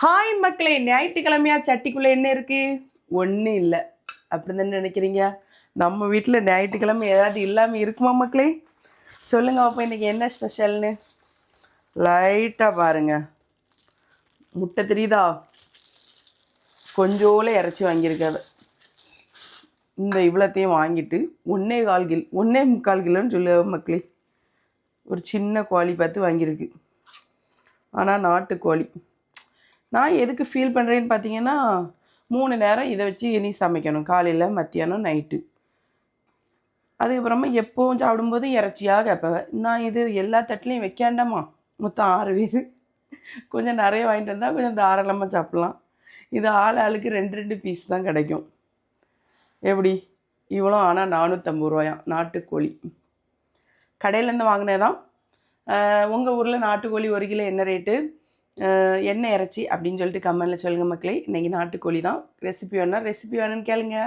Hi மக்களே, ஞாயிற்றுக்கிழமையா சட்டிக்குள்ளே என்ன இருக்கு? ஒன்றும் இல்லை. அப்படி தானே நினைக்கிறீங்க? நம்ம வீட்டில் ஞாயிற்றுக்கிழமை ஏதாவது இல்லாமல் இருக்குமா மக்களே? சொல்லுங்கள் அப்போ இன்றைக்கி என்ன ஸ்பெஷல்னு. லைட்டாக பாருங்க, முட்டை தெரியுதா? கொஞ்சோல இறச்சி வாங்கியிருக்காது. இந்த இவ்வளோத்தையும் வாங்கிட்டு 1.25 கிலோன்னு சொல்லுவேன் மக்களே. ஒரு சின்ன கோழி பார்த்து வாங்கியிருக்கு, ஆனால் நாட்டுக்கோழி. நான் எதுக்கு ஃபீல் பண்ணுறேன்னு பார்த்தீங்கன்னா, 3 நேரம் இதை வச்சு இனி சமைக்கணும், காலையில் மத்தியானம் நைட்டு. அதுக்கப்புறமா எப்போவும் சாப்பிடும்போது இறைச்சியாக கேட்பேன். நான் இது எல்லா தட்டுலையும் வைக்காண்டாமா, மொத்தம் 6 பேர், கொஞ்சம் நிறைய வாங்கிட்டு வந்தால் கொஞ்சம் தாராளமாக சாப்பிட்லாம். இது ஆளுக்கு 2 பீஸ் தான் கிடைக்கும். எப்படி இவ்வளோ? ஆனால் 450 ரூபாயாம் நாட்டுக்கோழி. கடையிலேருந்து வாங்கினதான். உங்கள் ஊரில் நாட்டுக்கோழி 1 கிலோ என்ன ரேட்டு, என்ன இறைச்சி அப்படின்னு சொல்லிட்டு கமெண்டில் சொல்லுங்கள் மக்களே. இன்றைக்கி நாட்டுக்கோழி தான். ரெசிபி வேணும்னு கேளுங்க.